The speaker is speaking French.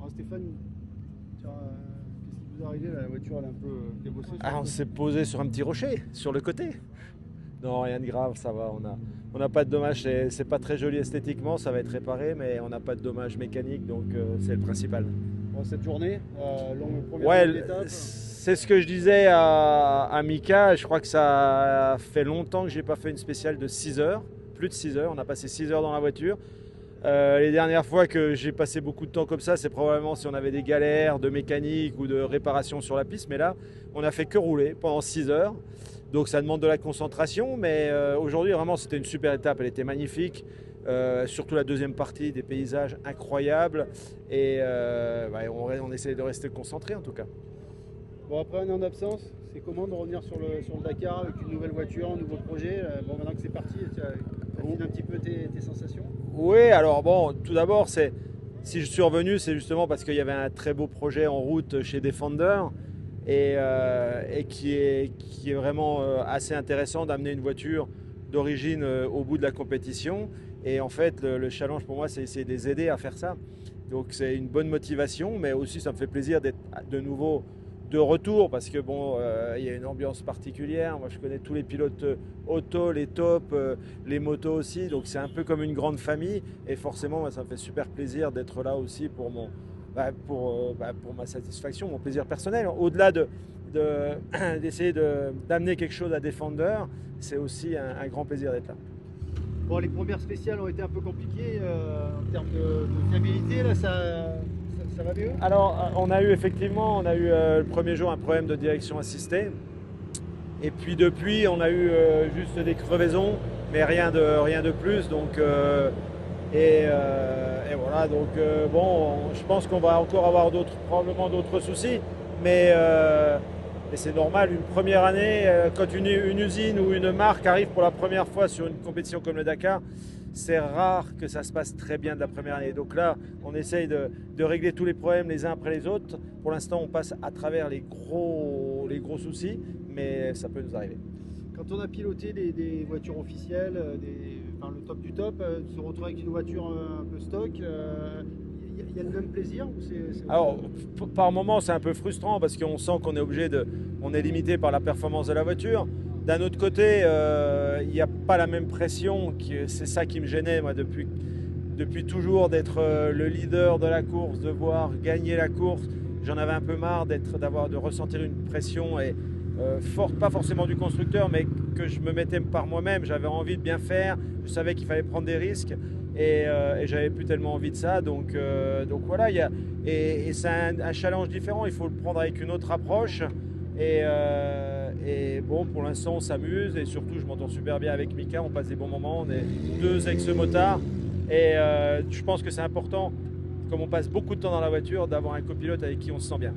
Alors Stéphane, tiens, qu'est-ce qui vous est arrivé là? La voiture elle est un peu débossée sur Ah, le on côté. s'est posé sur un petit rocher, sur le côté. Non, rien de grave, ça va. On n'a pas de dommages. C'est pas très joli esthétiquement, ça va être réparé, mais on n'a pas de dommages mécaniques, donc c'est le principal. Bon, cette journée, première Ouais, longue étape. c'est ce que je disais à Mika. Je crois que ça fait longtemps que j'ai pas fait une spéciale de 6 heures. Plus de 6 heures. On a passé 6 heures dans la voiture. Les dernières fois que j'ai passé beaucoup de temps comme ça, c'est probablement si on avait des galères de mécanique ou de réparation sur la piste. Mais là, on a fait que rouler pendant 6 heures. Donc ça demande de la concentration. Mais aujourd'hui, vraiment, c'était une super étape. Elle était magnifique. Surtout la deuxième partie, des paysages incroyables. Et on essaie de rester concentré en tout cas. Bon, après un an d'absence, c'est comment de revenir sur le Dakar avec une nouvelle voiture, un nouveau projet? Bon, maintenant que c'est parti, tu affines un petit peu tes sensations? Oui, alors bon, tout d'abord, si je suis revenu, c'est justement parce qu'il y avait un très beau projet en route chez Defender et qui est vraiment assez intéressant d'amener une voiture d'origine au bout de la compétition. Et en fait, le challenge pour moi, c'est essayer de les aider à faire ça. Donc c'est une bonne motivation, mais aussi ça me fait plaisir d'être de nouveau de retour parce que bon, il y a une ambiance particulière. Moi, je connais tous les pilotes auto, les tops, les motos aussi. Donc c'est un peu comme une grande famille. Et forcément, moi, ça me fait super plaisir d'être là aussi pour pour ma satisfaction, mon plaisir personnel. Au-delà d'essayer d'amener quelque chose à Defender, c'est aussi un grand plaisir d'être là. Bon, les premières spéciales ont été un peu compliquées en termes de fiabilité. Là, ça va mieux? Alors, on a eu le premier jour un problème de direction assistée. Et puis depuis, on a eu juste des crevaisons, mais rien de plus. Donc, et voilà, donc bon, je pense qu'on va encore avoir probablement d'autres soucis. Mais, mais c'est normal, une première année, quand une usine ou une marque arrive pour la première fois sur une compétition comme le Dakar, c'est rare que ça se passe très bien de la première année. Donc là, on essaye de régler tous les problèmes les uns après les autres. Pour l'instant, on passe à travers les gros soucis, mais ça peut nous arriver. Quand on a piloté des voitures officielles, enfin, le top du top, se retrouver avec une voiture un peu stock, il y a le même plaisir ou Alors, par moments, c'est un peu frustrant parce qu'on sent qu'on est on est limité par la performance de la voiture. D'un autre côté, il n'y a pas la même pression. C'est ça qui me gênait, moi, depuis toujours, d'être le leader de la course, de voir gagner la course. J'en avais un peu marre de ressentir une pression forte, pas forcément du constructeur, mais que je me mettais par moi-même. J'avais envie de bien faire. Je savais qu'il fallait prendre des risques. Et j'avais plus tellement envie de ça. Donc voilà, et c'est un challenge différent. Il faut le prendre avec une autre approche. Et bon, pour l'instant, on s'amuse. Et surtout, je m'entends super bien avec Mika. On passe des bons moments. On est deux ex-motards. Et je pense que c'est important, comme on passe beaucoup de temps dans la voiture, d'avoir un copilote avec qui on se sent bien.